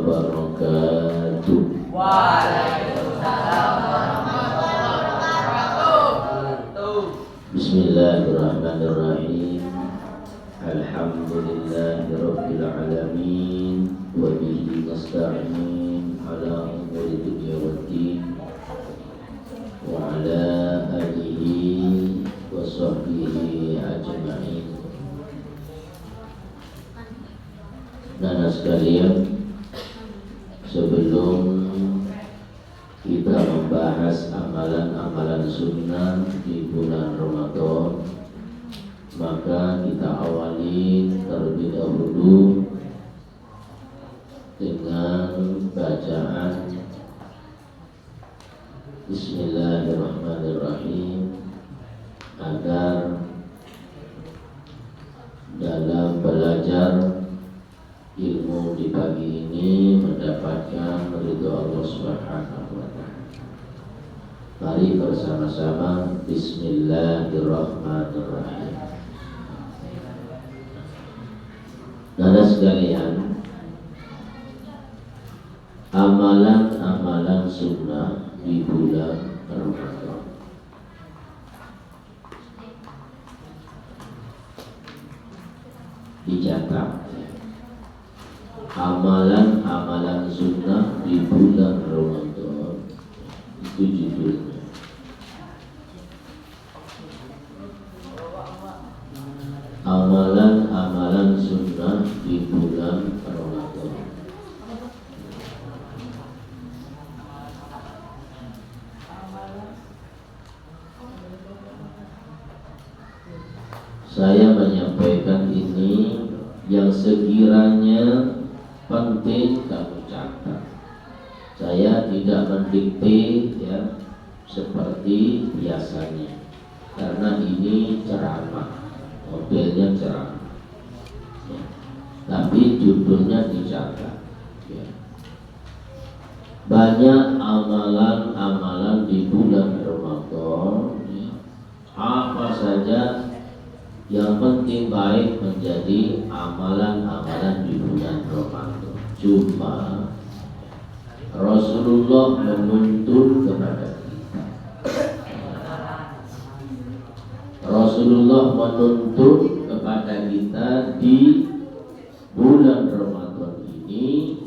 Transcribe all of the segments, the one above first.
wabarakatuh. Waalaikumsalam warahmatullahi wabarakatuh. Bismillahirrahmanirrahim. Alhamdulillahirabbil alamin wa bihi nasta'in ala umuri dunya waddin wa ala alihi wa sahbihi ajma'in. Nana sekalian, sebelum kita membahas amalan-amalan sunnah di bulan Ramadan, maka kita awali terlebih dahulu dengan bacaan Bismillahirrahmanirrahim, agar dalam belajar ilmu di pagi ini mendapatkan ridho Allah Subhanahu wa ta'ala. Mari bersama-sama Bismillahirrahmanirrahim. Saudara sekalian, amalan-amalan sunnah di bulan Ramadan dicatat. Amalan-amalan sunnah di bulan Ramadan, itu judulnya. Amalan-amalan sunnah di bulan Ramadan. Saya menyampaikan ini yang sekiranya penting kamu catat. Saya tidak mendikte ya seperti biasanya, karena ini ceramah, modelnya ceramah ya. Tapi judulnya dicatat ya. Banyak amalan-amalan di bulan Ramadan ya. Apa saja yang penting baik menjadi amalan-amalan di bulan Ramadan. Cuma Rasulullah menuntun kepada kita. Rasulullah menuntun kepada kita di bulan Ramadan ini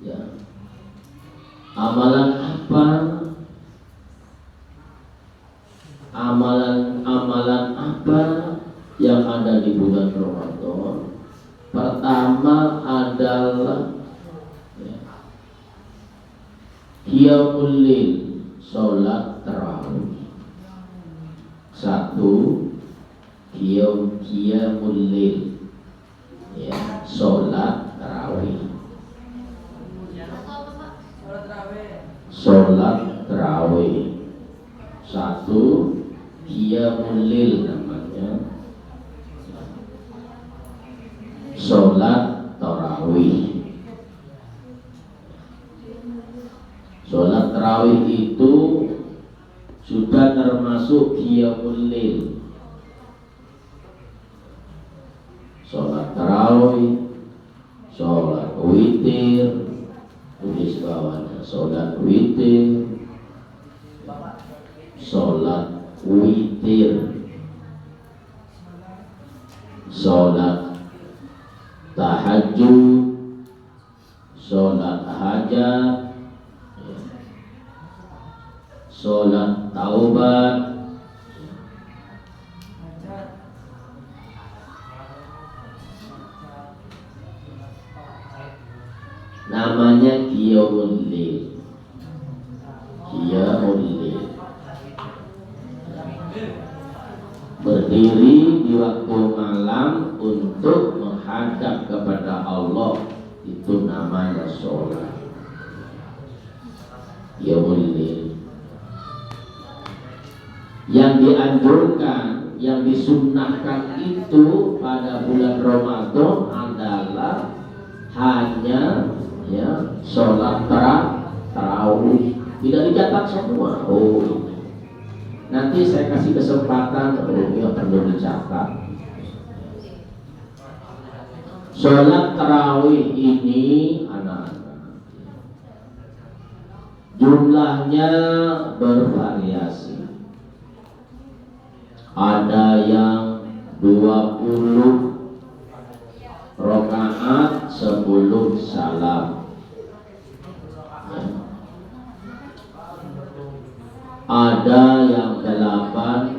ya, amalan apa? Amalan apa yang ada di bulan Ramadan? Pertama adalah qiyamul lail, salat tarawih. Satu, qiyamul lail ya, salat tarawih. Salat tarawih. Satu, qiyamul lail namanya, sholat tarawih. Sholat tarawih itu sudah termasuk qiyamul lail. Sholat tarawih, sholat witir, tulis bawahnya sholat witir, sholat witir, sholat tahajud, sholat hajat, sholat taubat, namanya qiyamul lail. Qiyamul lail, berdiri di waktu malam untuk menghadap kepada Allah, itu namanya sholat qiyamul lail. Yang dianjurkan, yang disunnahkan itu pada bulan Ramadan adalah hanya ya sholat tarawih. Tidak dicatat semua. Oh, nanti saya kasih kesempatan, ya perlu dicatat. Sholat tarawih ini anak-anak jumlahnya bervariasi. Ada yang 20 rakaat 10 salam. Ada yang 8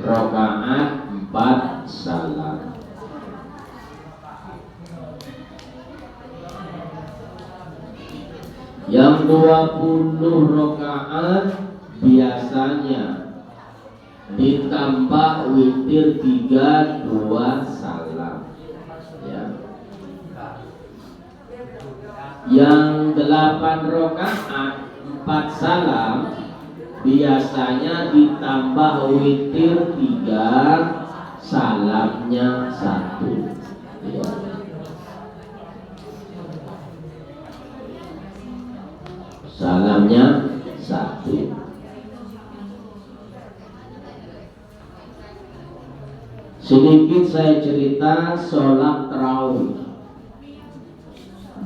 rakaat 4 salam. Yang 20 rakaat biasanya ditambah witir 3 2 salam ya. Yang 8 rakaat 4 salam biasanya ditambah witir 3 salamnya 1 ya. Salamnya 1. Sedikit saya cerita sholat tarawih.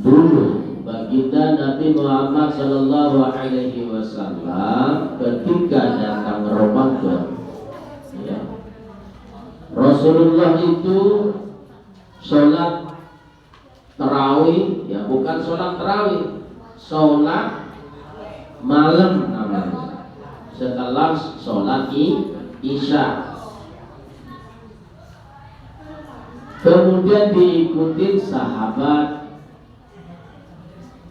Dulu baginda Nabi Muhammad Sallallahu Alaihi Wasallam ketika datang Ramadan, ya, Rasulullah itu sholat tarawih, ya bukan sholat tarawih, sholat malam namanya. Setelah sholat isya. Kemudian diikuti sahabat.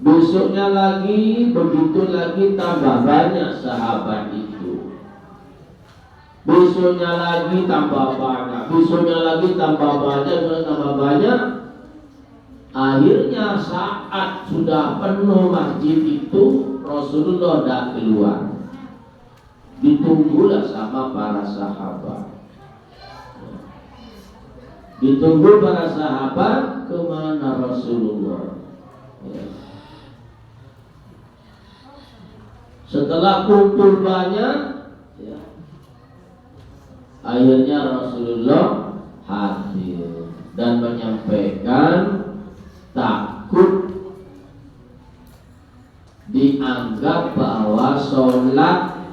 Besoknya lagi, begitu lagi tambah banyak sahabat itu. Besoknya lagi tambah banyak, besoknya lagi tambah banyak. Akhirnya saat sudah penuh masjid itu, Rasulullah tidak keluar. Ditunggulah sama para sahabat. Ditunggu para sahabat, kemana Rasulullah ya. Setelah kumpul banyak ya, akhirnya Rasulullah hadir dan menyampaikan takut dianggap bahwa sholat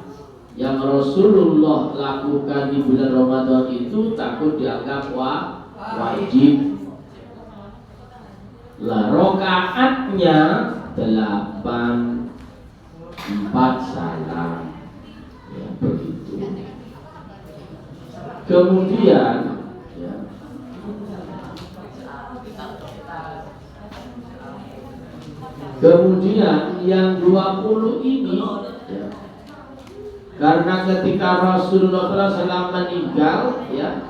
yang Rasulullah lakukan di bulan Ramadan itu takut dianggap wajib. Lah rokaatnya 8 4 salam ya, begitu. Kemudian ya, yang 20 ini ya, karena ketika Rasulullah SAW meninggal ya,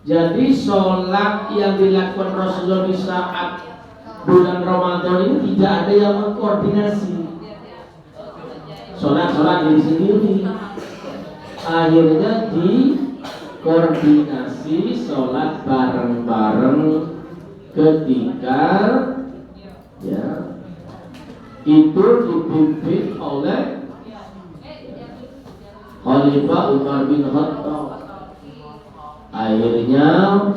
jadi sholat yang dilakukan Rasulullah di saat bulan Ramadan ini tidak ada yang mengkoordinasi. Sholat diri sendiri. Akhirnya dikoordinasi sholat bareng-bareng ketika ya, itu dipimpin oleh Khalifah Umar bin Khattab. Akhirnya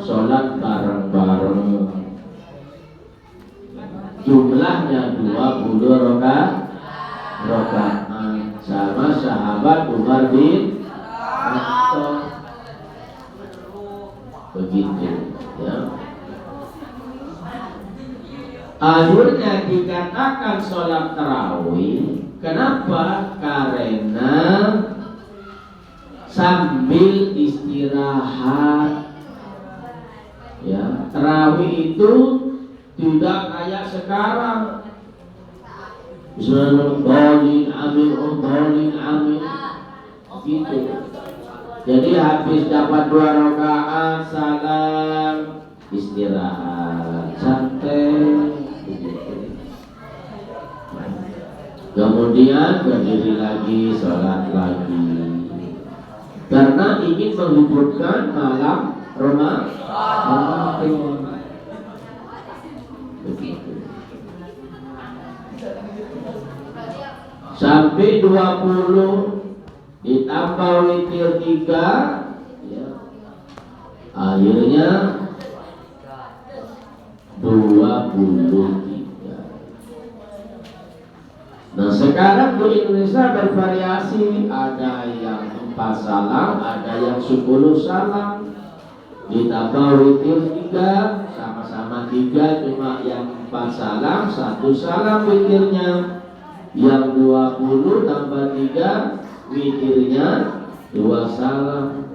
sholat bareng-bareng, jumlahnya 20 rakaat sama sahabat Umar bin Khattab. Begitu ya. Akhirnya dikatakan sholat tarawih. Kenapa? Karena sambil istirahat ya, tarawih itu tidak kayak sekarang Bismillahirrahmanirrahim, amin gitu. Jadi habis dapat 2 rakaat salam, istirahat santai begitu. Kemudian berdiri lagi, sholat lagi, karena ingin menghidupkan malam Ramadan. Begitu. Sampai 20 ditambah witir 3 ya. Akhirnya 23. Nah sekarang di Indonesia bervariasi, ada yang 4 salam, ada yang 10 salam, ditambah witir 3, sama-sama 3, cuma yang 4 salam, 1 salam witirnya, yang 20 tambah 3, witirnya 2 salam.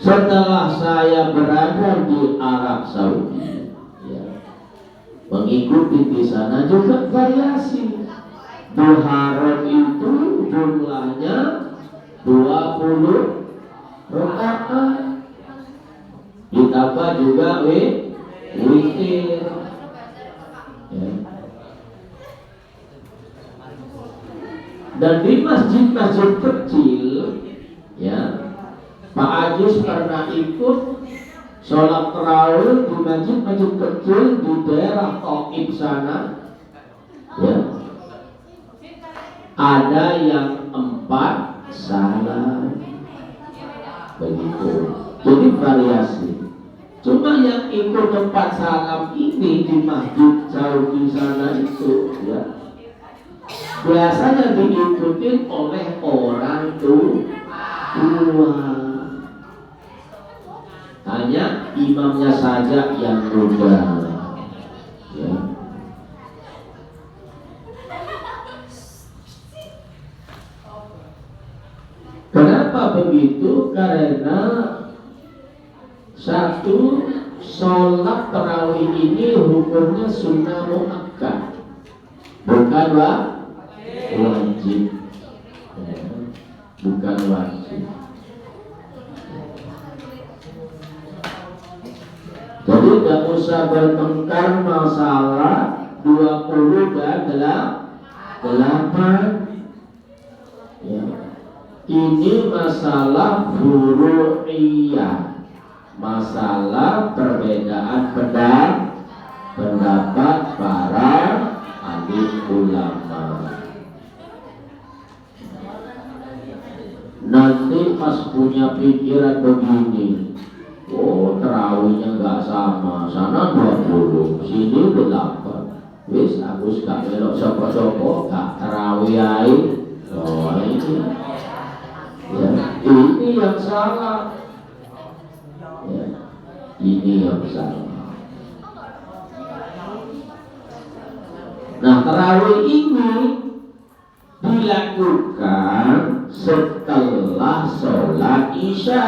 Setelah saya berada di Arab Saudi, ya, mengikuti di sana juga variasi. Di Haram itu jumlahnya 20 rakaat, ditambah juga witir. Ya. Dan di masjid-masjid kecil, ya, Pak Ajis pernah ikut sholat tarawih di masjid-masjid kecil di daerah Taif sana, ya. Ada yang 4 salam, begitu. Jadi variasi. Cuma yang ikut 4 salam ini di masjid Saudi sana itu, ya, biasanya diikuti oleh orang tua. Hanya imamnya saja yang muda, ya. Kenapa begitu? Karena satu, sholat tarawih ini hukumnya sunnah muakkad, bukan wajib, ya, bukan wajib. Jadi tidak usah bertengkar masalah 20 dan 8, ya. Ini masalah furu'iyah, masalah perbedaan pendapat para alim ulama. Nanti pas punya pikiran begini, oh tarawihnya nggak sama, sana 20, sini 8. Wis aku gak melok sopo-sopo, gak tarawih ae. Oh ini, ya, ini yang salah, ya, ini yang salah. Nah tarawih ini dilakukan setelah sholat isya,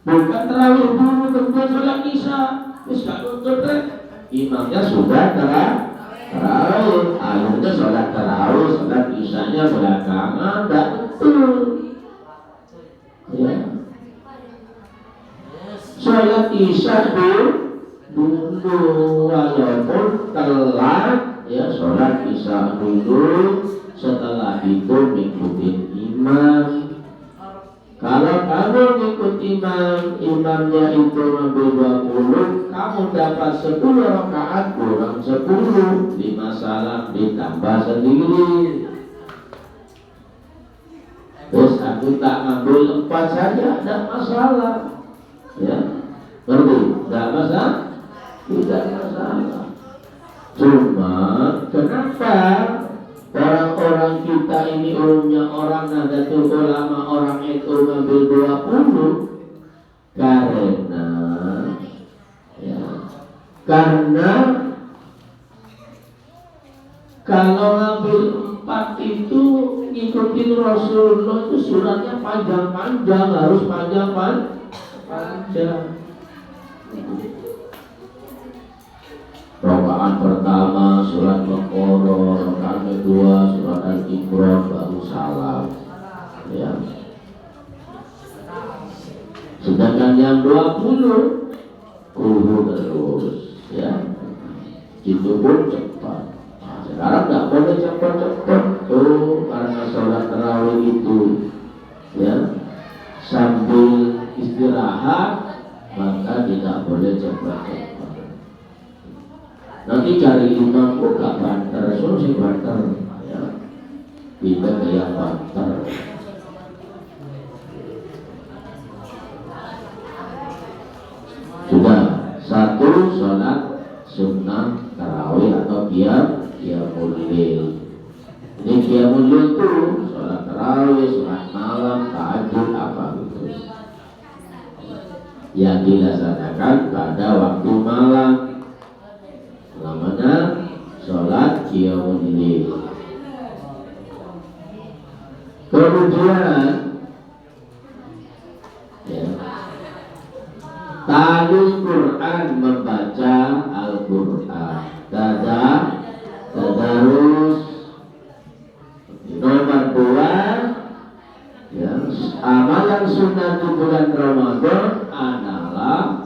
bukan tarawih dulu kemudian sholat isya. Terus gak tutup deh, imamnya sudah tarawih, akhirnya sholat tarawih, sholat isyanya belakangan, tidak betul, ya. Sholat isya dulu walaupun telat, ya, sholat isya dulu, setelah itu ngikutin imam. Kalau kamu ngikut imam, imamnya itu ngambil 20, kamu dapat 10 rakaat kurang 10, 5 salam ditambah sendiri. Terus aku tak ngambil 4 saja, tidak masalah, ya, ngerti? Tidak masalah, tidak masalah. Cuma kenapa orang-orang kita ini umumnya orang Nahdlatul Ulama, orang itu ngambil 20? Karena kalau ngambil 4 itu ngikutin Rasulullah itu suratnya panjang-panjang, harus panjang. Rakaat pertama surat Baqarah, rakaat kedua surat Al-Imran, baru salam, ya. Sedangkan yang 20 terus, ya, itu pun cepat. Nah, sekarang nggak boleh cepat-cepat tuh, karena sholat tarawih itu, ya, sambil istirahat, maka tidak boleh cepat-cepat. Nanti cari imam kok gak banter, suruh si banter, ya, kita kayak banter. satu sholat sunnah tarawih atau qiyamul lail. Ini qiyamul lail itu sholat tarawih, sholat malam, tahajud apa gitu yang dilaksanakan pada waktu malam, namanya sholat qiyamul lail. Kemudian ya, talul Quran, membaca Al-Quran, tadarus. Nomor 2 ya, amalan sunnah di bulan Ramadan adalah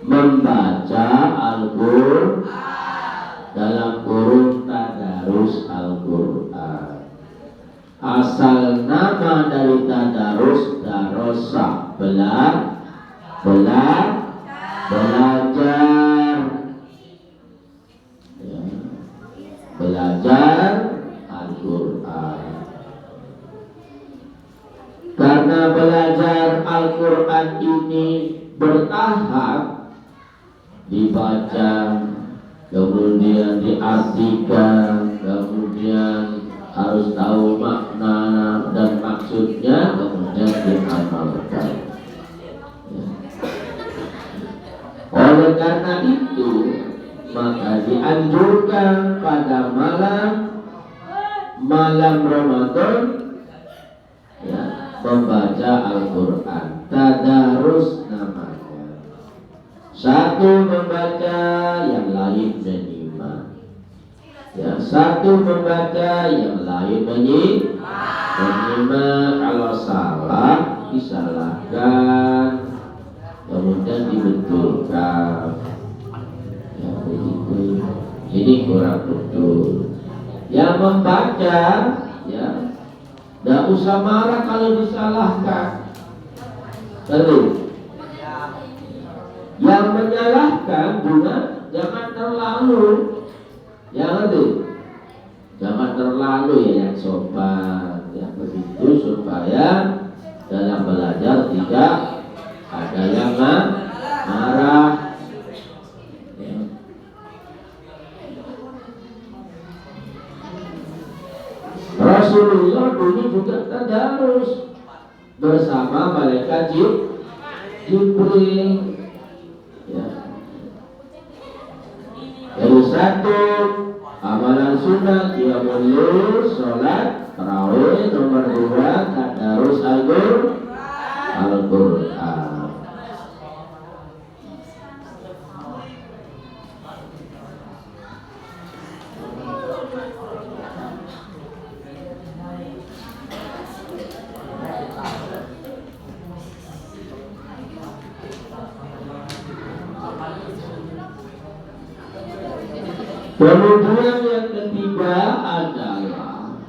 membaca Al-Quran, dalam kurung tadarus Al-Quran. Asal nama dari tadarus darosa, belajar ya, belajar Al-Quran. Karena belajar Al-Quran ini bertahap, dibaca, kemudian diartikan, kemudian harus tahu makna dan maksudnya, kemudian diamalkan. Ya. Oleh karena itu, maka dianjurkan pada malam Ramadan ya, membaca Al-Quran, tadarus namanya. Satu membaca, yang lain menyimak. Ya, satu membaca, yang lain menyimak. Kalau salah disalahkan, kemudian dibetulkan. Ya, begitu. Ini kurang betul. Yang membaca, ya, tidak usah marah kalau disalahkan. Terus, yang menyalahkan juga jangan terlalu. Jangan terlalu ya, yang sopan. Ya, begitu supaya dalam belajar tidak ada yang marah. Ya. Rasulullah dulu juga tadarus bersama malaikat Jibril. Ya. Jadi satu amalan sunnah qiyamul lail, sholat tarawih. Nomor 2 tadarus Al-Quran. Kemudian yang ketiga adalah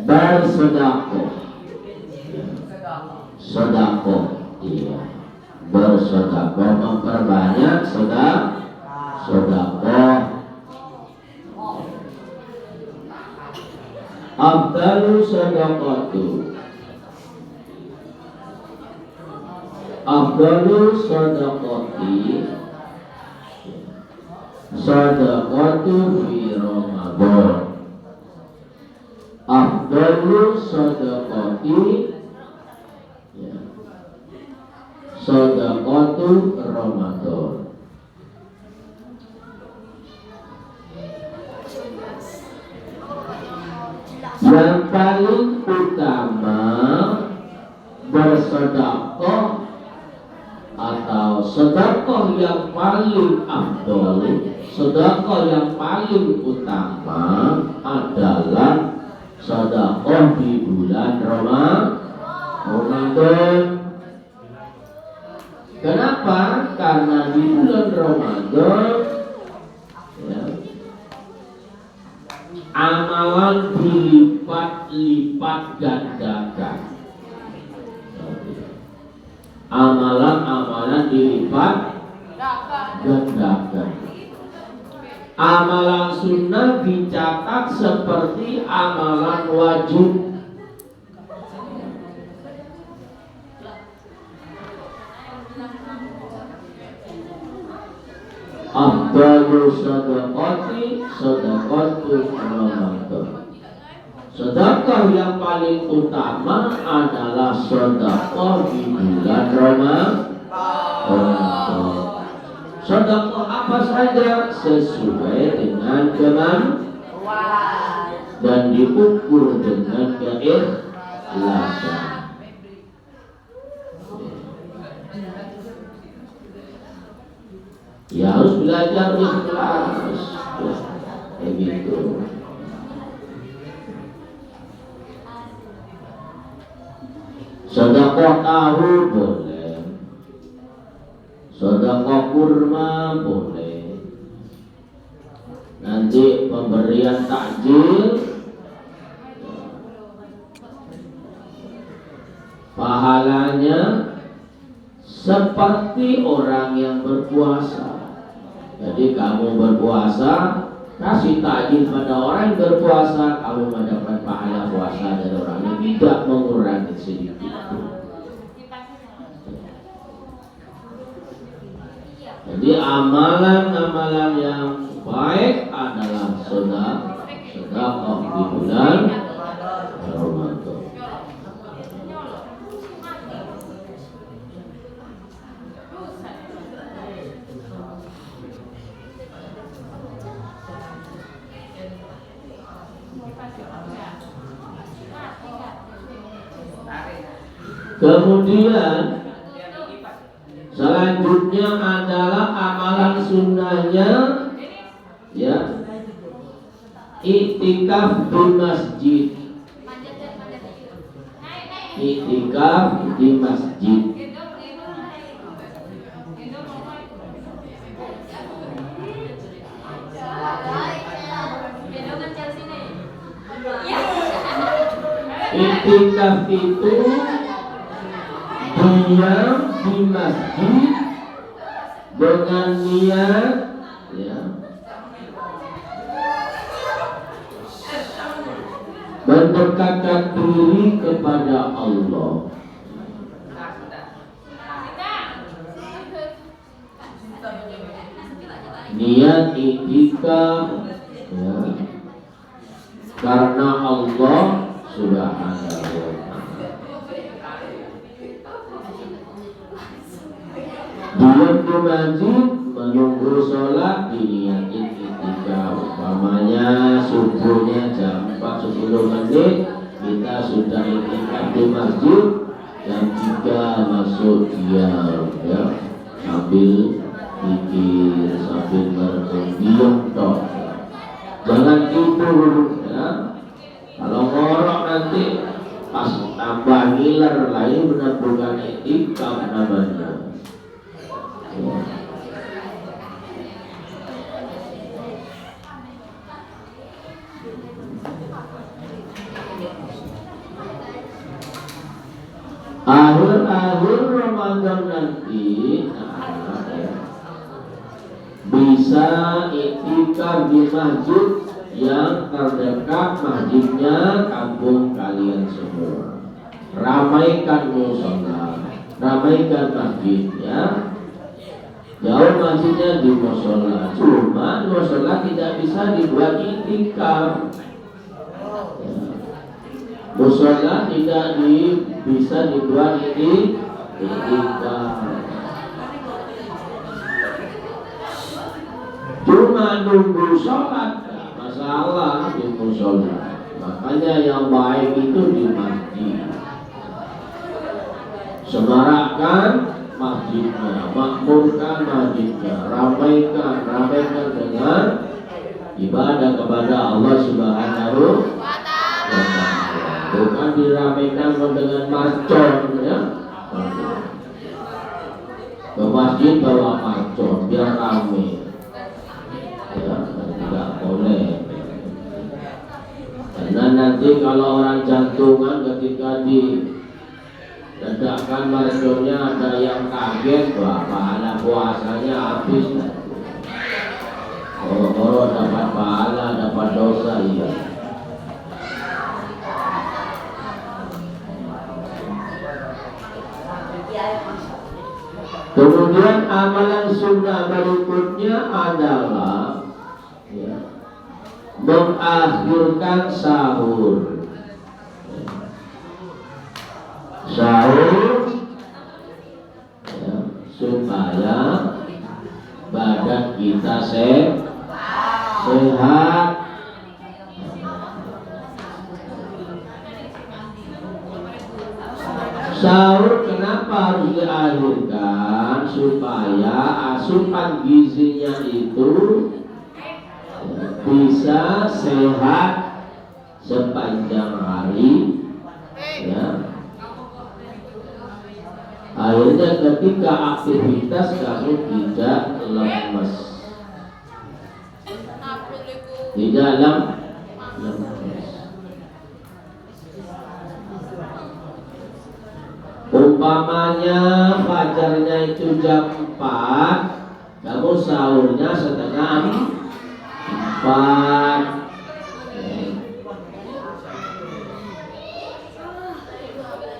bersedekah. Sedekah, iya. Bersedekah, memperbanyak sedekah. Afdalu sedekatu. Afdalu sedekati sedekatu fi Ramadan. Afdalu sedekati ya, sedekatu Ramadan. Yang paling utama bersedekah atau sedekah yang paling afdol, sedekah yang paling utama adalah sedekah di bulan Ramadan. Kenapa? Karena di bulan Ramadan ya, amalan dilipat-lipat gandakan. Amalan-amalan dilipat gandakan. Amalan sunnah dicatat seperti amalan wajib. afdalu sadaqati sadaqatu Ramadan. Sedekah yang paling utama adalah sedekah di bulan Ramadan. Sedekah apa saja sesuai dengan kemampuan dan diukur dengan keikhlasan. Ya harus belajar ikhlas, ya, kayak gitu. Sedekah tahu boleh, sedekah kurma boleh. Nanti pemberian takjil pahalanya seperti orang yang berpuasa. Jadi kamu berpuasa, kasih takjil pada orang yang berpuasa, kamu mendapat pahala puasa dari orang yang tidak mengurangi sedikit. Jadi amalan-amalan yang baik adalah sedekah di bulan Ramadan. Kemudian selanjutnya adalah amalan sunnahnya, ya, iktikaf di masjid. Iktikaf di masjid. Iktikaf itu diam di masjid dengan niat, ya, mendekatkan diri kepada Allah. Niat iktikaf, ya, karena Allah Subhanahu wa ta'ala. Diam di masjid menunggu sholat diniatin iktikaf. Umpamanya subuhnya jam 4:10 menit, kita sudah iktikaf di masjid, jam 3 masuk diam, ya, sambil pikir, sambil berdiam toh. Jangan tidur, ya. Kalau ngorok nanti pas tambah ngiler lain benar bukan iktikaf namanya. Akhir-akhir Ramadan nanti bisa iktikaf di masjid yang terdekat masjidnya kampung kalian semua. Ramaikan mushola, ramaikan masjidnya. Jauh masjidnya di mushola, cuma mushola tidak bisa dibuat iktikaf. Mushola tidak bisa dibuat iktikaf. Cuma nunggu sholat, gak masalah di mushola. Makanya yang baik itu di masjid. Semarakkan masjidnya, makmurkan masjidnya, ramaikan dengan ibadah kepada Allah Subhanahu wa ta'ala. Bukan diramaikan dengan marcon, ya. Ke masjid bawa marcon biar ramai, ya, tidak boleh. Karena nanti kalau orang jantungan ketika diledakkan marconnya ada yang kaget, wah, pahala puasanya habis. Orang dapat pahala, dapat dosa, iya. Kemudian amalan sunnah berikutnya adalah mengakhirkan sahur. Sahur supaya badan kita sehat. Sahur kenapa harus diakhirkan? Supaya asupan gizinya itu bisa sehat sepanjang hari, ya. Akhirnya ketika aktivitas kamu tidak lemes, tidak lemes. Umpamanya fajarnya itu jam 4, kamu sahurnya setengah 4.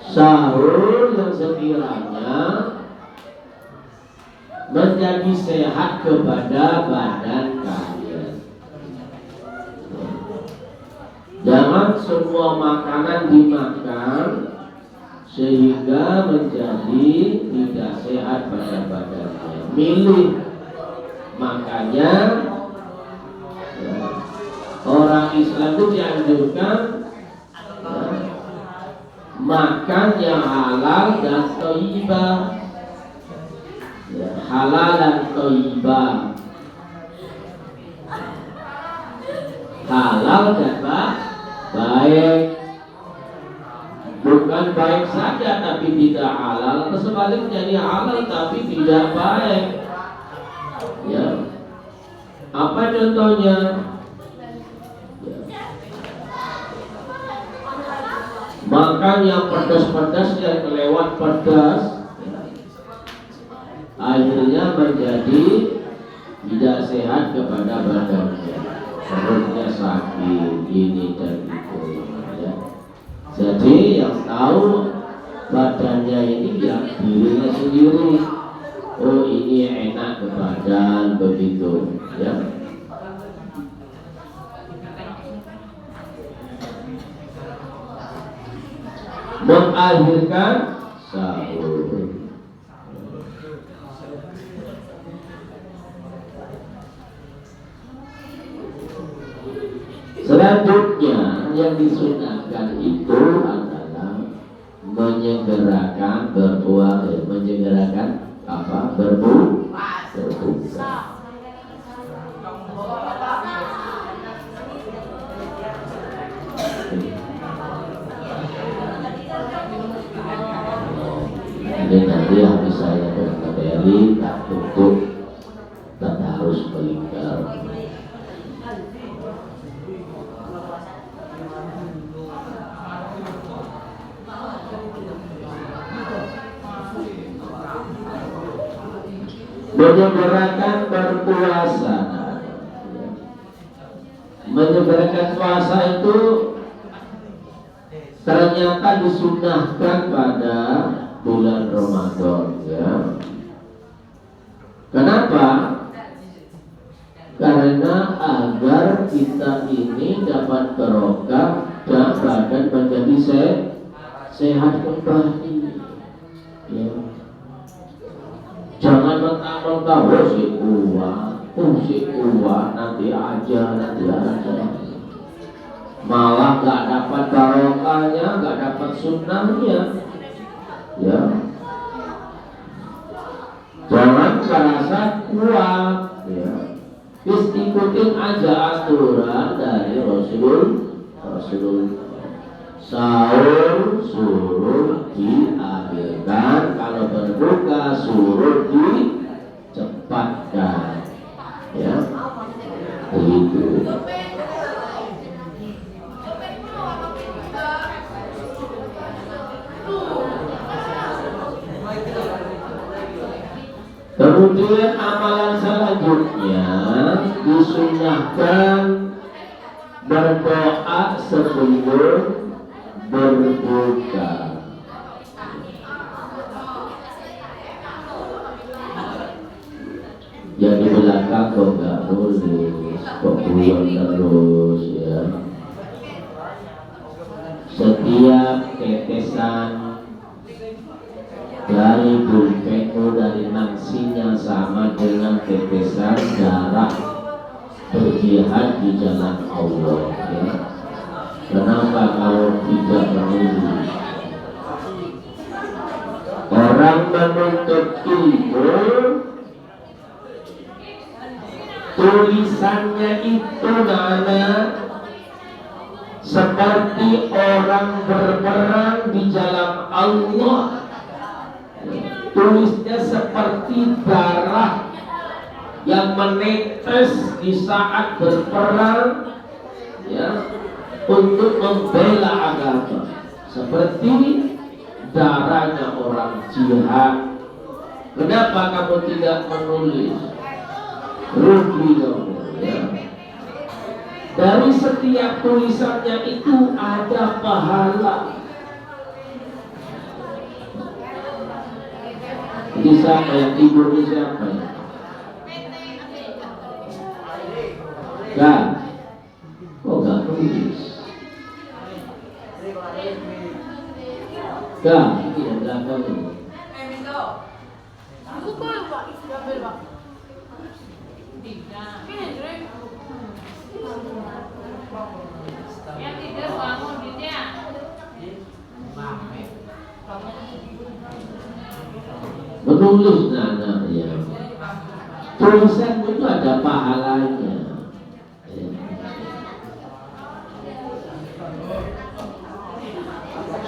Sahur yang sekiranya menjadi sehat kepada badan kalian. Jangan semua makanan dimakan sehingga menjadi tidak sehat pada badannya. Milih. Makanya orang Islam itu dianjurkan makan yang halal dan thayyibah. Halal dan thayyibah. Halal dan baik. Bukan baik saja tapi tidak halal, atau sebaliknya ini halal tapi tidak baik. Ya. Apa contohnya? Makan yang pedas-pedas yang kelewat pedas, akhirnya menjadi tidak sehat kepada badannya. Perutnya sakit, ini dan itu. Ya. Jadi yang tahu badannya ini ya dirinya sendiri. Oh ini enak ke badan begitu, ya. Mengakhirkan sahur. Selanjutnya yang disunahkan itu adalah menyegerakan menyegerakan apa? Berbuka. Ini nanti habis saya berkeberi tak tutup dan harus melingkar. Menyegerakan berpuasa. Menyegerakan puasa itu ternyata disunahkan pada bulan Ramadan, ya. Kenapa? Karena agar kita ini dapat barokah dan badan menjadi sehat kembali, ya. Jangan mentang-mentang si kuat, nanti aja. Malah gak dapat barokahnya, gak dapat sunnahnya, ya. Jangan merasa kuat, ya. Ikutin aja aturan dari Rasul. Sahur suruh diakhirkan, kalau berbuka suruh dicepatkan, ya. Begitu. Kemudian amalan selanjutnya disunahkan berdoa sebelum berbuka. belakang kok nggak nulis, kok buang terus ya. Setiap tetesan dari pulpenmu dari nafsinya sama dengan tetesan darah berjihad di jalan Allah ya. Kenapa kau tidak menulis? Orang menuntut ilmu tulisannya itu nana seperti orang berperang di jalan Allah. Tulisnya seperti darah yang menetes di saat berperang ya, untuk membela agama, seperti darahnya orang jihad. Kenapa kamu tidak menulis? Rugi kamu ya. Dari setiap tulisannya itu ada pahala. Jadi siapa yang tidur ini siapa ya? Kan? Kok gak nulis? Kan? Ini yang belakang ini. Yang tidur bangun dia. Menulis anak ya. Tulisan itu ada pahalanya. Ya.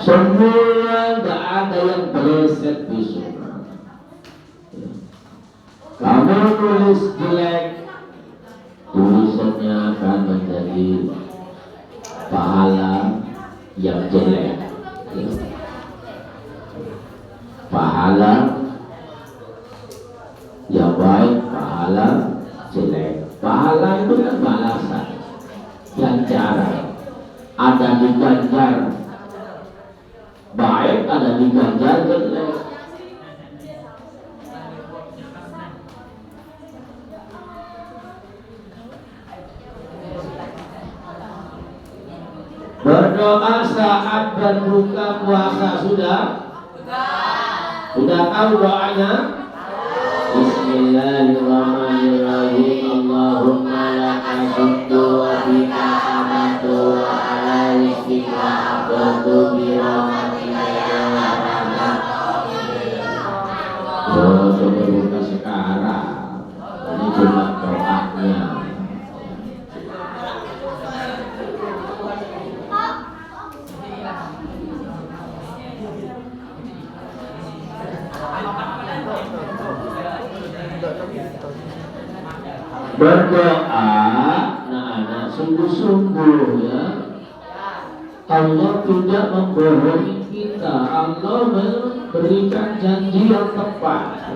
Semua tidak ada yang bereset di sunnah. Ya. Kamu nulis jelek, tulisannya akan menjadi pahala yang jelek ya. Pahala yang baik, pahala jelek. Pahala itu kan balasan, ganjaran. Ada di ganjar baik, ada di ganjar jelek. Berdoa saat berbuka puasa sudah? Sudah tahu doanya? Bismillahirrahmanirrahim. Allahumma laka syukru wa bika amantu wa ala rizqika abadu bi rahmatika ya arhamar rahimin. Coba buka sekarang. Ini cuma doanya. Berdoa, nah sungguh-sungguh ya. Allah tidak membohongi kita. Allah memberikan janji yang tepat.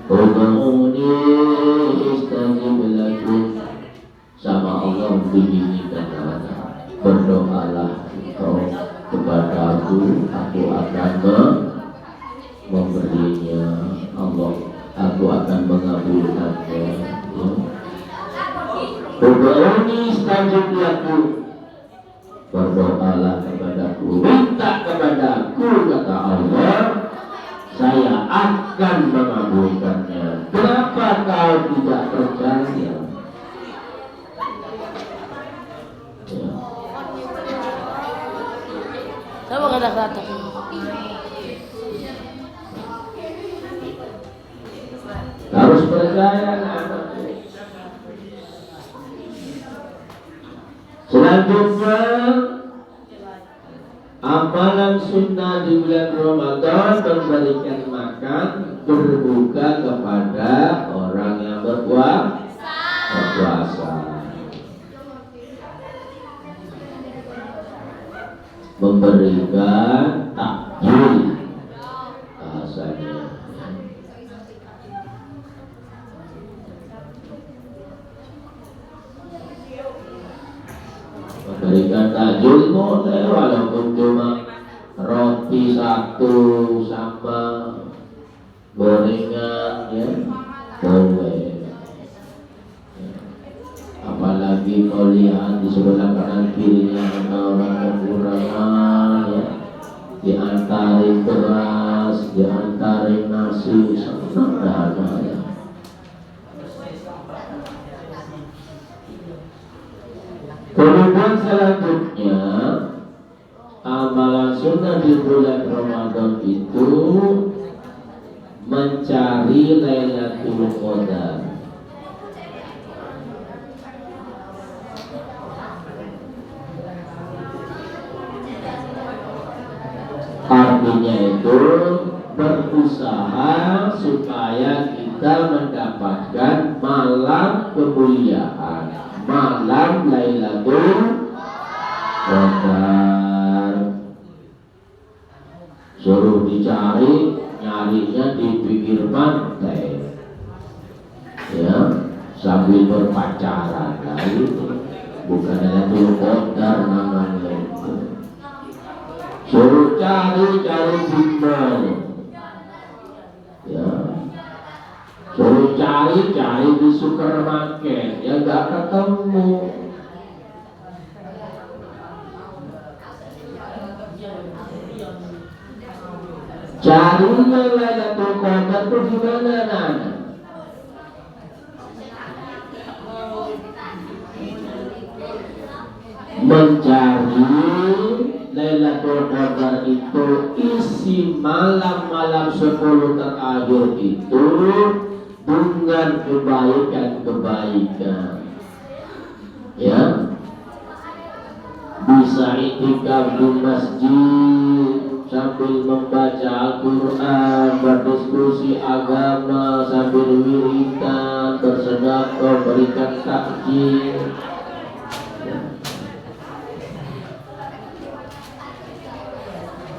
Ud'uni istajib lakum. Sama Allah beginikan ada. Berdoalah engkau kepada aku akan memberinya. Allah, aku akan mengabulkannya. Ud'uni istajib lakum. Berdoalah kepadaku, minta kepadaku, kata Allah, saya akan mengabulkannya. Kenapa kau tidak percaya? Ya. Sama kata-kata. Harus percaya anak. Selanjutnya amalan sunnah di bulan Ramadan memberikan makan berbuka kepada orang yang berpuasa. Memberikan takjil bahasanya. Memberikan takjil boleh walaupun cuma roti satu sama gorengan ya boleh. solihat, di sebelah kanan kirinya ada orang kekurangan ya, diantarin beras, diantarin nasi, sangat dahaga ya. Kemudian selanjutnya amalan sunnah di bulan Ramadan itu mencari Lailatul Qadar. Artinya itu berusaha supaya kita mendapatkan malam kemuliaan, malam Lailatul Qadar. Suruh dicari, nyarinya di pinggir pantai ya, sambil berpacaran. Nah, itu bukan Lailatul Qadar namanya itu. Suruh cari di mall ya, suruh cari di supermarket ya, gak ketemu. Carinya Lailatul Qadar itu di mana, Nana? Mencari Lailatul Qadar itu isi malam-malam 10 terakhir itu dengan kebaikan-kebaikan ya. Bisa itikaf di masjid sambil membaca Al-Quran, berdiskusi agama sambil wiridan, bersedekah, berikan takjil.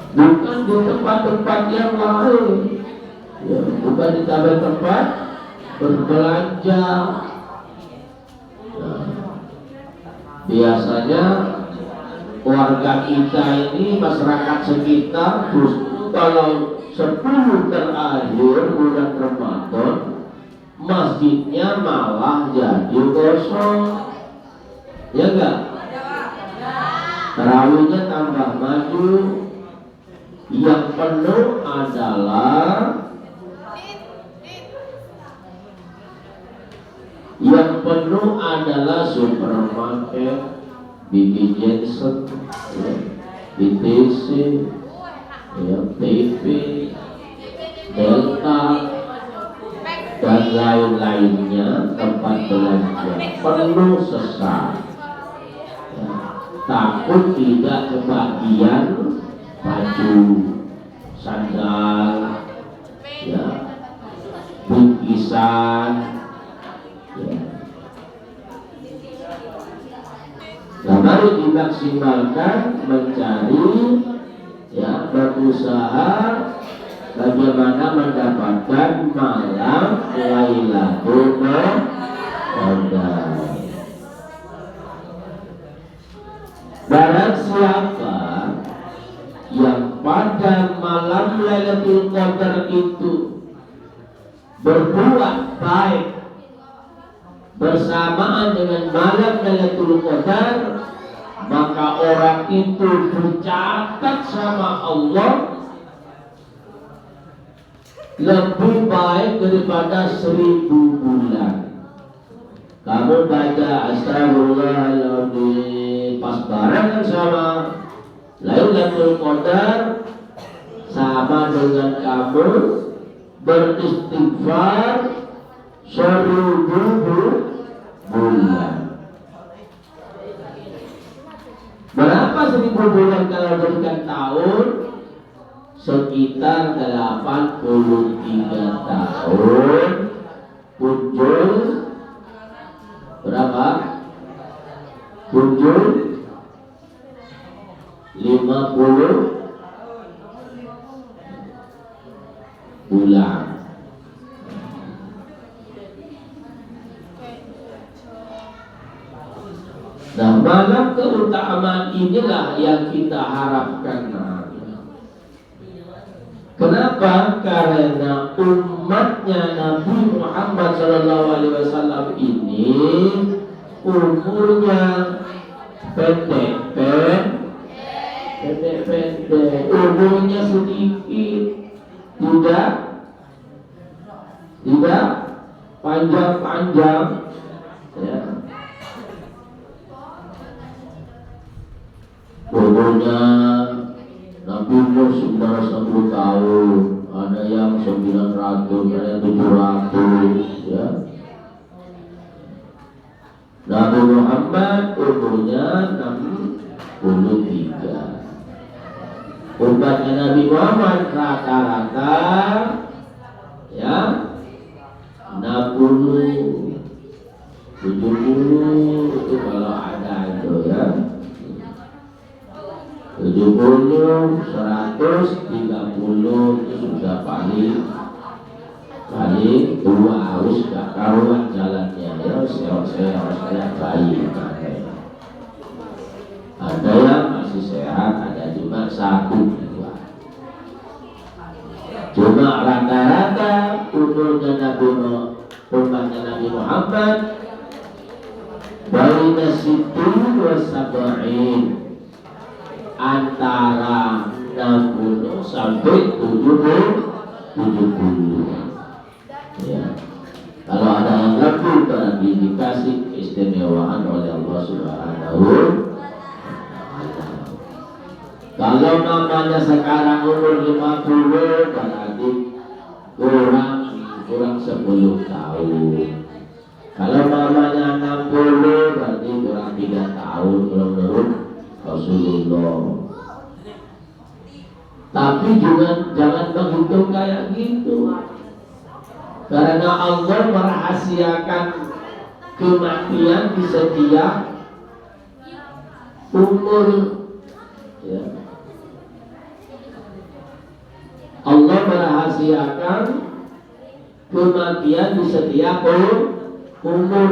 Bukan di tempat-tempat yang lain ya, bukan di tempat berbelanja. Nah, biasanya warga kita ini, masyarakat sekitar, justru kalau 10 terakhir bulan Ramadan masjidnya malah jadi kosong ya enggak? Tarawihnya tambah maju. Yang penuh adalah supermarket, BK Jensen, ya, BTC, ya, TV, Delta, dan lain-lainnya, tempat belanja penuh sesak. Ya, takut tidak kebagian baju, sandal, ya, bingkisan, ya. Nah, mari dimaksimalkan mencari, ya, berusaha bagaimana mendapatkan malam Lailatul Qadar. Barang siapa yang pada malam Lailatul Qadar itu berbuat baik bersamaan dengan malam Lailatul Qadar, maka orang itu dicatat sama Allah lebih baik daripada 1000 bulan. Kamu baca astagfirullahaladzim pas barengan sama Lailatul Qadar, sama dengan kamu beristighfar 1000 bulan. Berapa 1000 bulan kalau jadikan tahun? Sekitar 83 tahun. Punjul berapa? Punjul 50 bulan. Nah, malam keutamaan inilah yang kita harapkan. Kenapa? Karena umatnya Nabi Muhammad SAW ini umurnya pendek, umurnya sedikit, tidak panjang-panjang, ya. Umurnya Nabi umur 960 tahun, ada yang 900, ada yang 700, ya. Nabi Muhammad umurnya 63. Umatnya Nabi Muhammad rata-rata ya 60, 70 itu kalau ada itu ya. 70, 100, 30 itu sudah paling tua, harus gak karuan jalannya ya, sehat kayak bayi. Ada yang masih sehat, ada juga 1, 2. Cuma rata-rata umurnya umatnya Nabi Muhammad baina situ wasab'in, antara 60 sampai 70. Ya. Kalau ada yang lebih berarti dikasih keistimewaan oleh Allah Subhanahu wa ta'ala. Kalau namanya sekarang umur 50 berarti kurang 10 tahun. Kalau namanya 60 berarti kurang 3 tahun menurut Rasulullah. Tapi juga jangan menghitung kayak gitu. Karena Allah merahasiakan kematian di setiap umur, ya. Allah merahasiakan kematian di setiap umur.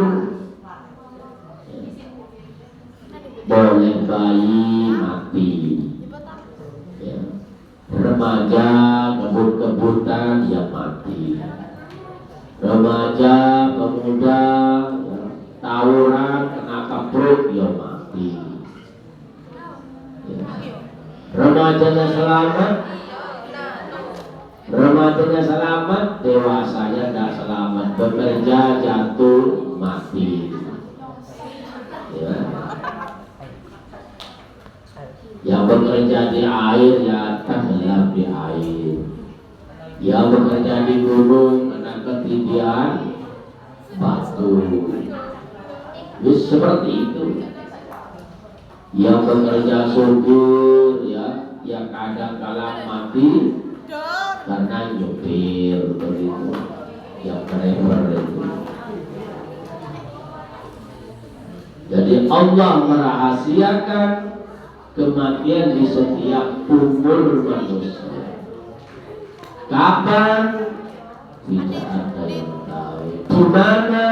Boleh bayi mati, ya. Remaja kebut-kebutan ya mati. Remaja, pemuda, ya, tawuran, kena kepruk, ya mati. Ya. Remajanya selamat, dewasanya tidak selamat. Bekerja jatuh mati. Ya. Yang bekerja di air ya tenggelam di air. Yang bekerja di gunung kena ketindihan batu. Jadi seperti itu. Yang bekerja subur ya, yang kadang-kala mati karena nyupir begitu. Yang driver itu. Jadi Allah merahasiakan kematian di setiap umur manusia. Kapan? Tidak ada yang tahu. Di mana?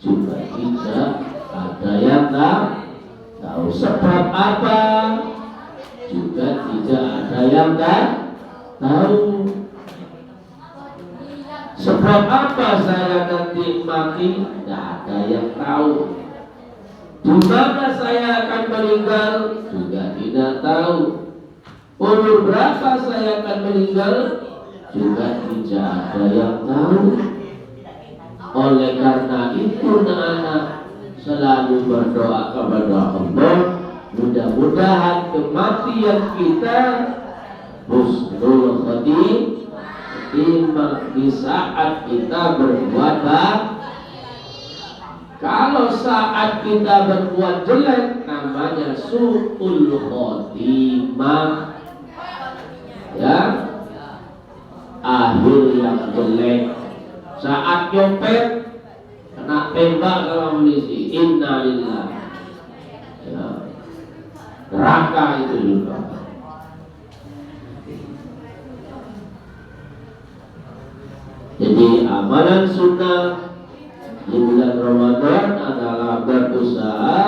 Juga tidak ada yang tahu. Sebab apa? Juga tidak ada yang tahu. Sebab apa saya nanti mati? Tidak ada yang tahu. Di mana saya akan meninggal? Juga tidak tahu. Umur berapa saya akan meninggal? Juga tidak ada yang tahu. Oleh karena itu anak selalu berdoa kepada Allah, mudah-mudahan kematian kita husnul khotimah di saat kita berbuat baik. Kalau saat kita berbuat jelek namanya su'ul khotimah, ya, akhir yang jelek. Saat nyopet kena tembak sama polisi, innalillah, ya, neraka itu juga. Jadi amalan sunnah di bulan Ramadan adalah berusaha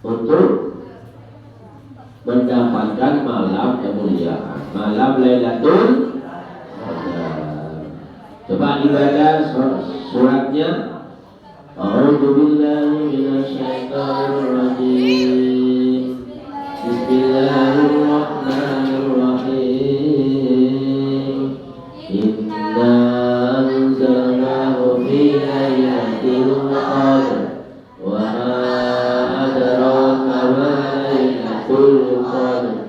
untuk mendapatkan malam kemuliaan, malam Lailatul Qadar. Coba dibaca suratnya A'udzu billahi minasyaitonir rajim. Bismillahirrahmanirrahim. Inna anzalnahu fi lailatul qadr wa ma adraka ma lailatul qadr.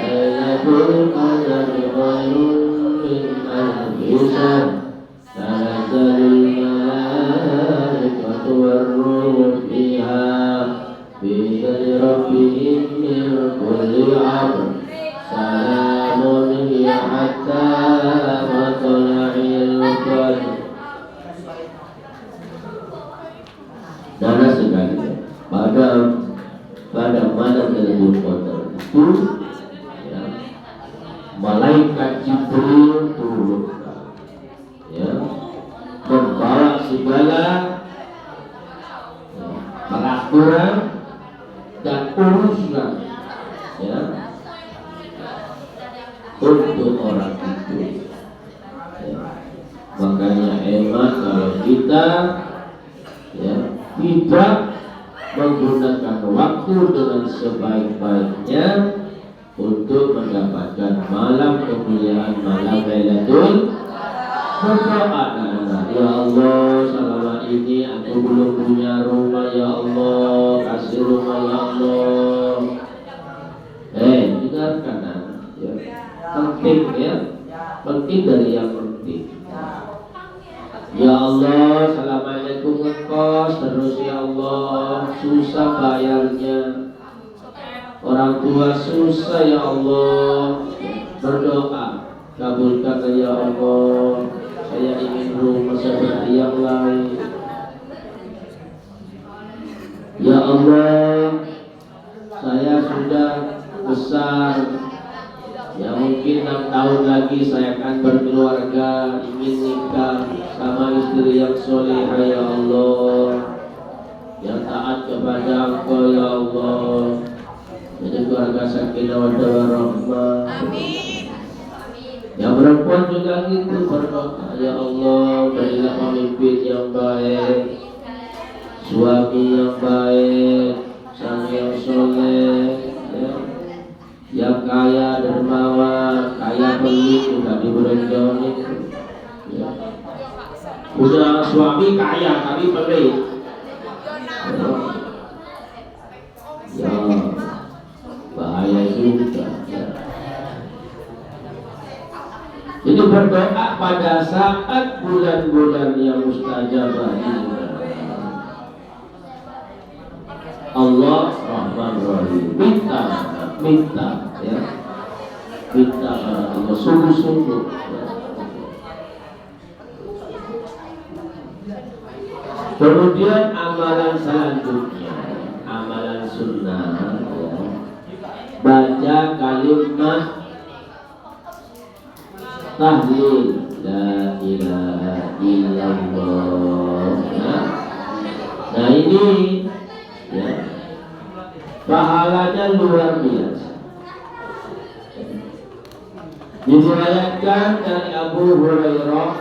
Lailatul qadri khairun min alfi syahr. Tanazzalul malaikatu war-ruhu fiha bi'izni rabbihim min kulli amr. Salamun hiya hatta matla'il fajr. Dana sekali pada malam Lailatul Qadar itu ya, malaikat Jibril turun ya, membawa segala ya, peraturan dan urusan ya, untuk orang itu ya. Makanya emak kalau kita ya, tidak menggunakan waktu dengan sebaik-baiknya untuk mendapatkan malam kemuliaan malam Lailatul Qadar. Ya Allah, selama ini aku belum punya rumah, ya Allah, kasih rumah ya Allah. Dengarkan ya. Penting ya, penting dari yang penting. Ya Allah, selama ini aku ngekos terus ya Allah, susah bayarnya. Orang tua susah ya Allah. Berdoa, kabulkan ya Allah. Saya ingin rumah seperti yang lain. Ya Allah, saya sudah besar. Ya mungkin 6 tahun lagi saya akan berkeluarga, ingin nikah sama istri yang solehah ya Allah, yang taat kepada Engkau ya Allah. Jadi keluarga sakinah warahmah. Amin. Yang perempuan juga gitu berdoa, ya Allah berilah pemimpin yang baik, suami yang baik, suami yang soleh, ya, yang kaya dermawan, kaya pelit juga diberjoni. Ya. Udah suami kaya tapi pelit. Ya, bahaya juga. Ya. Jadi berdoa pada saat bulan-bulan yang mustajabah ini. Allah Rahman Rahim. Minta ya. Minta pada Allah sungguh-sungguh ya. Kemudian amalan selanjutnya, amalan sunnah ya. Baca kalimat tahlil la ilaha illallah ya. Nah ini ya, pahalanya luar biasa. Diriwayatkan dari Abu Hurairah,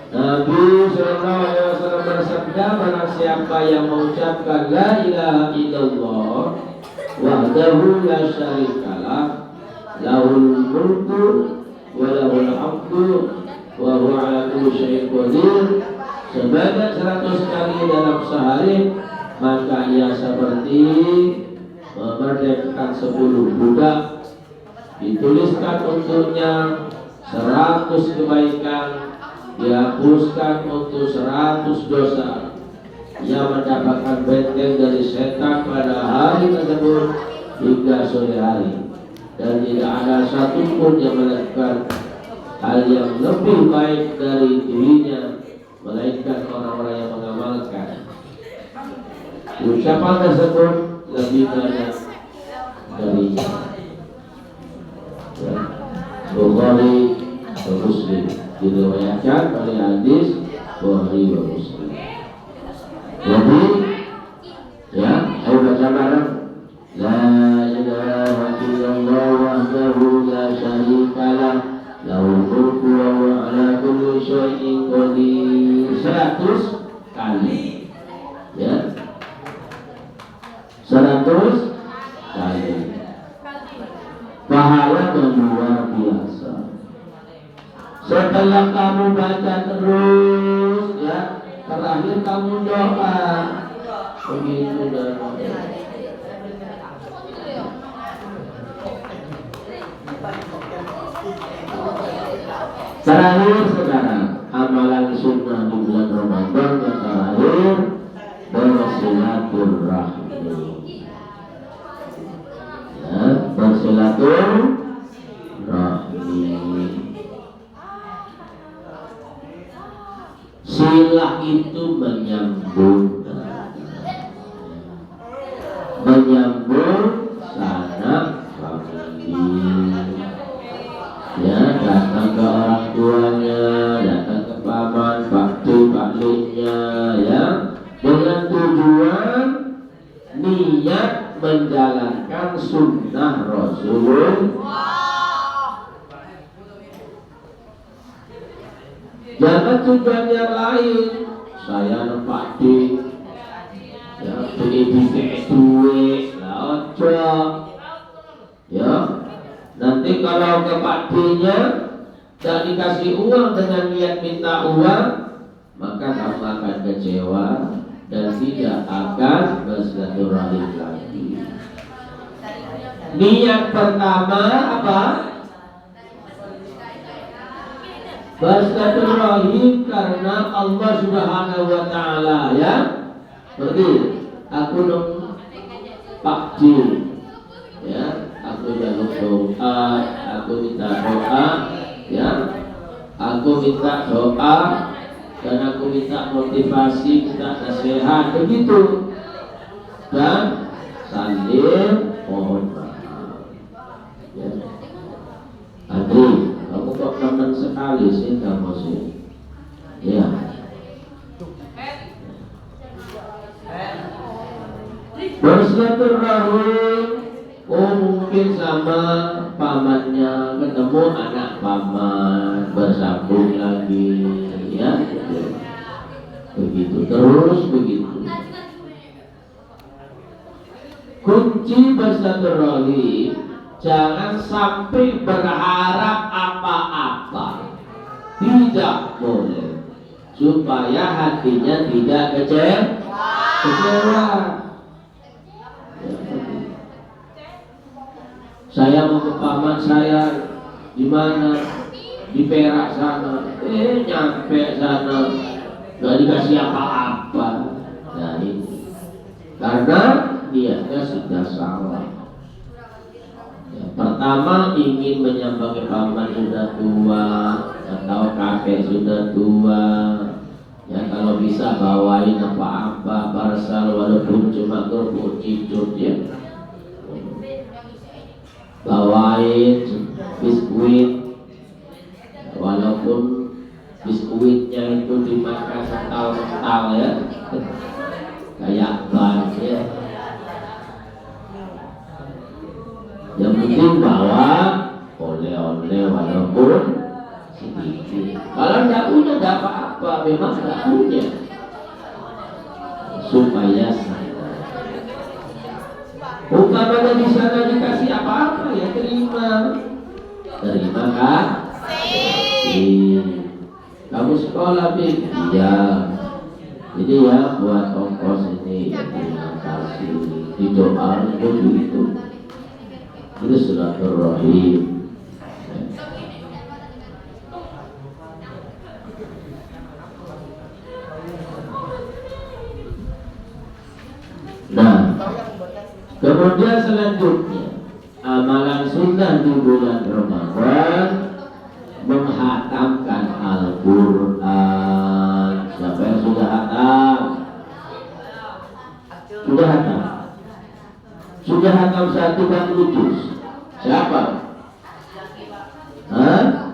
Nabi Sallallahu Alaihi Wasallam bersabda, barang siapa yang mengucapkan la ilaha illallah wahdahu la syarikalah lahul mulku wa lahul hamdu wa huwa ala kulli syai'in qadir sebanyak 100 kali dalam sehari, maka ia seperti memerdekakan 10 budak. Dituliskan untuknya 100 kebaikan, dihapuskan untuk 100 dosa. Ia mendapatkan benteng dari setan pada hari tersebut hingga sore hari, dan tidak ada satupun yang melakukan hal yang lebih baik dari dirinya melainkan orang-orang yang mengamalkan. Ucapan tersebut lebih banyak darinya. Ya. Bukhari dan Muslim diriwayatkan oleh hadis Bukhari dan Muslim. Jadi ya, ayo baca bareng. La ilaha illallah wahdahu la syarikalah lahul mulku wa huwa ala kulli syai'in qadir. 100 kali. Pahala yang luar biasa. Setelah kamu baca terus, ya, terakhir kamu doa. Begitu dan terakhir sekarang amalan sunnah di bulan Ramadan yang terakhir bersilaturahmi. Ya, bersilaturahmi. Silah itu menyambung sanak famili. Ya, datang ke orang tuanya, datang ke paman, pakliknya, ya, dengan tujuan niat menjalankan sunnah Rasulullah. Jangan tujuan yang lain. Saya nempak di, ya, PDB duit, lah ojo, ya. Nanti kalau ke pakdinya tidak dikasih uang dengan niat minta uang, maka kamu akan kecewa dan tidak akan bersilaturahim lagi. Niat pertama apa? Bersilaturahim karena Allah Subhanahu wa Ta'ala, ya. Seperti aku nung pakdi, ya, aku jaluk doa, aku minta doa, ya, aku minta doa dan aku minta motivasi, minta nasihat, begitu. Dan saling mohon maaf, ya. Adri, kamu kok teman sekali sih kamu sih, ya. Bersilaturahim, oh mungkin sama pamannya, ketemu anak paman, bersambung lagi, ya. Begitu terus begitu. Kunci bersilaturahim, jangan sampai berharap apa-apa, tidak boleh, supaya hatinya tidak kecewa. Saya mau ke paman saya di mana, di Perak sana, nyampe sana nggak dikasih apa-apa. Nah ini karena niatnya sudah salah. Ya, pertama ingin menyambangi paman sudah tua atau kakek sudah tua, ya, kalau bisa bawain apa-apa parcel walaupun cuma kerupuk cicut, ya, bawain biskuit walaupun biskuitnya itu dimakan setal-setal, ya, kayak ban, ya. Yang penting bawa oleh-oleh walaupun sedikit. Kalau tidak punya tidak apa-apa, memang tidak punya, supaya sadar. Umpamanya di sana dikasih apa-apa, ya terima kan? Kamu sekolah, Bib? Iya. Jadi ya buat ongkos ini, ya, terima kasih. Didoa begitu. Itu silaturahim. Nah, kemudian selanjutnya amalan sunnah di bulan Ramadan menghatamkan Al-Quran. Siapa yang sudah hatam? Sudah hatam? Sudah hatam 1 juz? Siapa? Hah?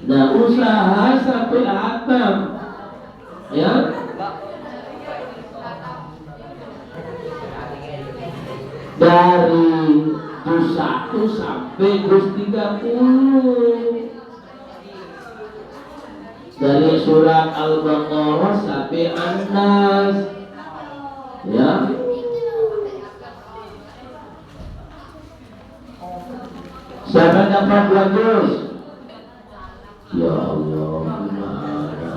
Nah, usaha sampai hatam, ya. Dari juz 1 sampai juz 30, dari surat Al-Baqarah sampai An-Nas, ya. Siapa dapat 2 juz? Ya Allah, gimana?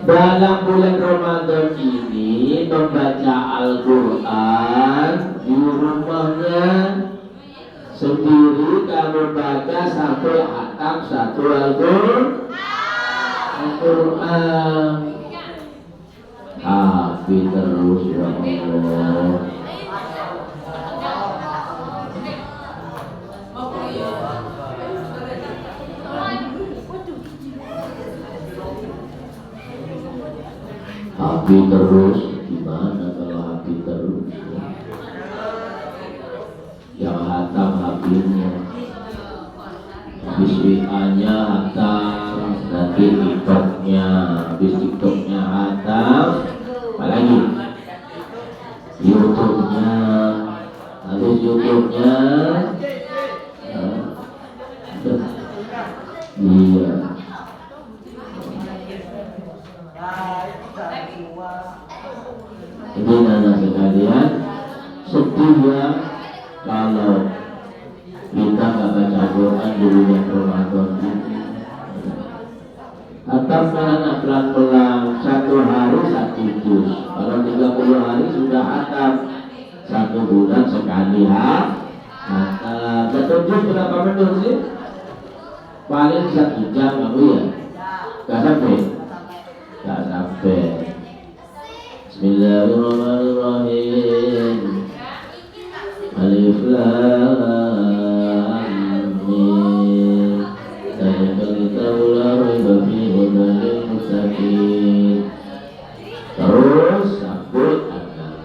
Dalam bulan Ramadan ini membaca Al-Quran di rumahnya sendiri, kamu baca sampai hatam 1 Al-Quran. Tapi terus ya Allah. Hafi terus, gimana kalau hafi terus ya? Yang hatam hafinya, habis WA-nya hatam, nanti TikTok-nya, habis TikTok-nya hatam, apalagi YouTube-nya, habis YouTube-nya, iya. Jadi anak sekalian, sedih ya kalau kita nggak baca Quran di bulan Ramadan ini. Atau anak pelan-pelan 1 hari 1 juz. Kalau 30 hari sudah hatam, 1 bulan sekali hatam. 1 juz berapa menit sih? Paling 1 jam kamu ya? Gak sampai? Gak sampai. Bismillahirrahmanirrahim. Alif Lam Mim. Zalikal kitabu la raiba fihi hudan lil muttaqin. Terus sampai anak.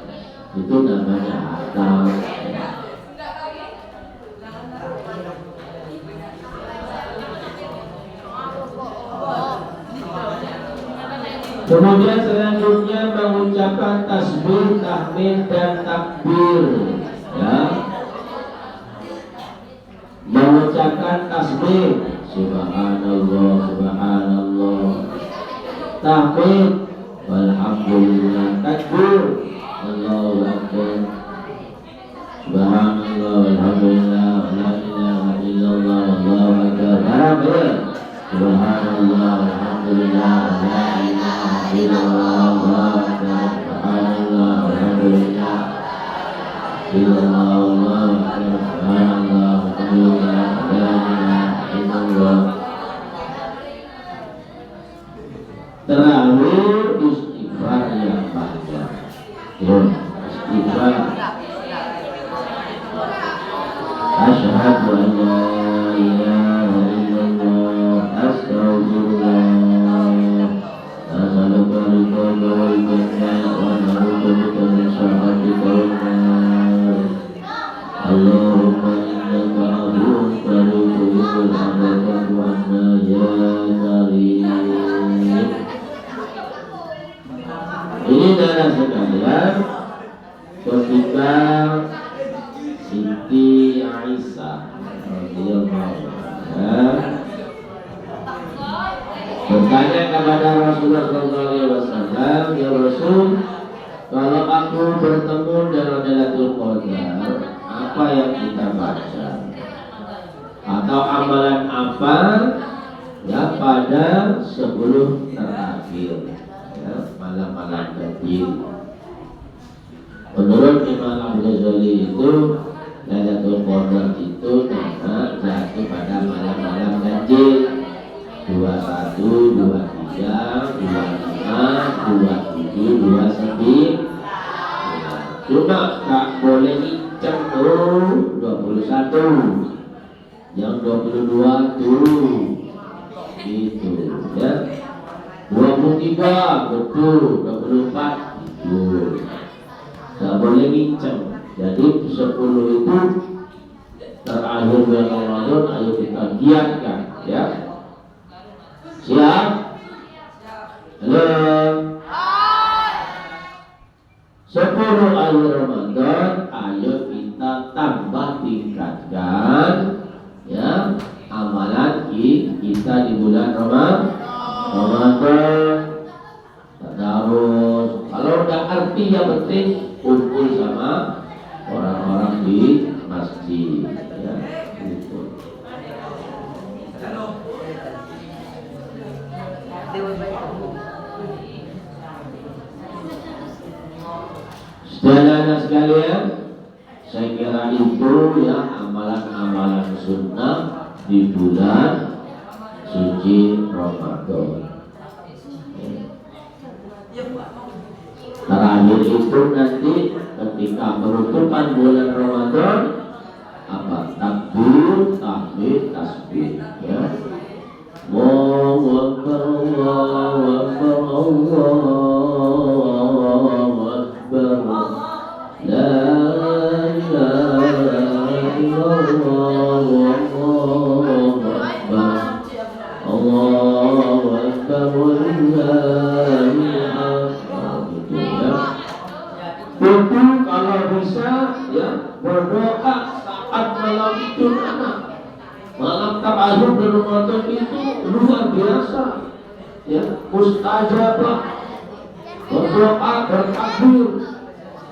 Itu namanya hatam. Kemudian selanjutnya mengucapkan tasbih, tahmid dan takbir. Ya. Mengucapkan tasbih, subhanallah, subhanallah. Tahmid, walhamdulillah. Takbir, Allahu akbar. Subhanallah, walhamdulillah, la ilaha illallah, wallahu akbar. Subhanallah, walhamdulillah, la ilaha illallah, wallahu akbar. Subhanallah, walhamdulillah, illallah, wallahu akbar. Subhanallah, walhamdulillah, la ilaha illallah. Terakhir istighfar yang panjang. Istighfar. Asyhadu an la ilaha illallah, astaghfirullah, as'aluka ridha wal jannah wa na'udzu bika min syarrika wan nar. Allahumma innaka afuwwun karimun tuhibbul afwa fa'fu 'anna ya karim. Ini darah sekalian, ketika Siti Aisyah radhiyallahu anha bertanya kepada Rasulullah SAW, ya Rasul, kalau aku bertemu dengan Lailatul Qadar, apa yang kita baca? Atau amalan apa ya pada 10 terakhir, ya, malam-malam kecil? Menurut Imam Al-Ghazali itu Lailatul Qadar itu karena jatuh pada malam-malam ganjil 21, 23, 25, 27, 29. Cuma tak boleh inceng tuh 21, yang 22 tuh gitu ya. 23 betul, 24 betul. Tak boleh inceng. Jadi 10 itu terakhir bulan Ramadan, ayo kita giatkan ya. Siap? Halo. 10 akhir Ramadan, ayo kita tambah tingkatkan ya amalan kita di bulan Ramadan. Tadarus. Kalau udah arti yang penting kumpul sama Saya kira itu ya amalan-amalan sunnah di bulan suci Ramadan. Terakhir itu nanti ketika menutupan bulan Ramadan apa takbir, tahmid, tasbih ya. Allahu Akbar, Allahu Akbar, Allahu Akbar. La ilaha illallah, Allahu Akbar, Allahu Akbar, walillahi hamd. Itu kalau bisa ya berdoa saat malam itu malam tarawih di Ramadan itu luar biasa ya, mustajabah, berdoa, bertakbir.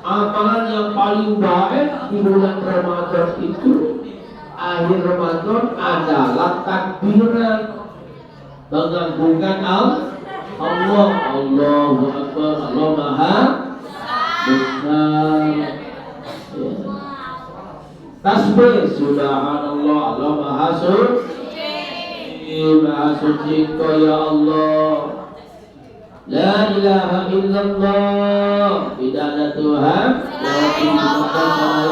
Amalan yang paling baik di bulan Ramadan itu akhir Ramadan adalah takbiran, mengagungkan Allah, Allahu Akbar, Allah Maha Besar ya. Tasbih, subhanallah, Allah Maha Suci, Maha Suci Engkau ya Allah. La ilaha illallah, tidak ada Tuhan yang disembah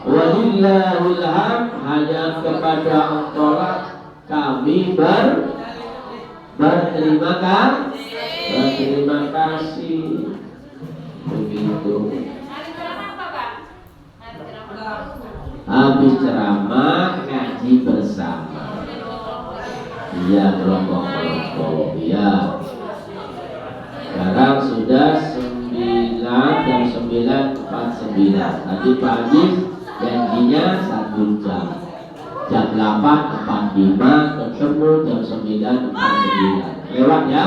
walillahil hamd, hanya kepada Engkau kami berterima kasih. Begitu. Habis ceramah ngaji bersama. Iya, kelompok-kelompok. Iya. Sekarang sudah 9 jam 9.49. Tadi pagi janjinya 1 jam. Jam 8.45 ketemu jam 9.49. Lewat ya?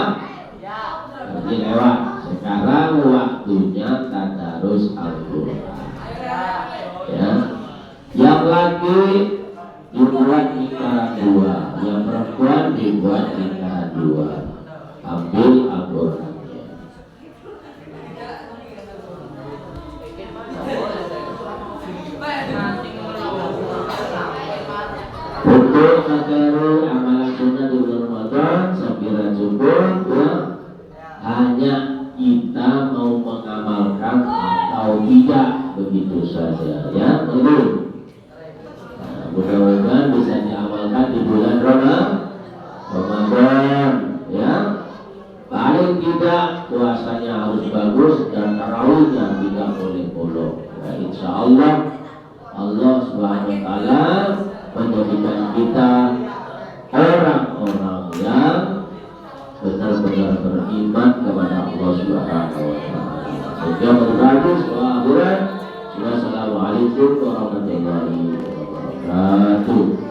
Nanti lewat. Sekarang waktunya tadarus Al-Quran. Ya. Yang lagi dibuat lingkaran 2, yang perempuan dibuat lingkaran 2. Ambil Al-Qurannya. Untuk materi amalan sunnah di bulan Ramadan saya kira cukup ya. Hanya kita mau mengamalkan atau tidak, begitu saja ya. Ini mudah-mudahan bisa diamalkan di bulan Ramadan ya. Paling tidak puasanya harus bagus dan tarawihnya tidak boleh bolong ya. Insya Allah Allah Subhanahu wa Ta'ala menjadikan kita orang-orang yang benar-benar beriman kepada Allah Subhanahu wa Ta'ala. Sekian berbagus wa akhirat. Wassalamualaikum warahmatullahi wabarakatuh.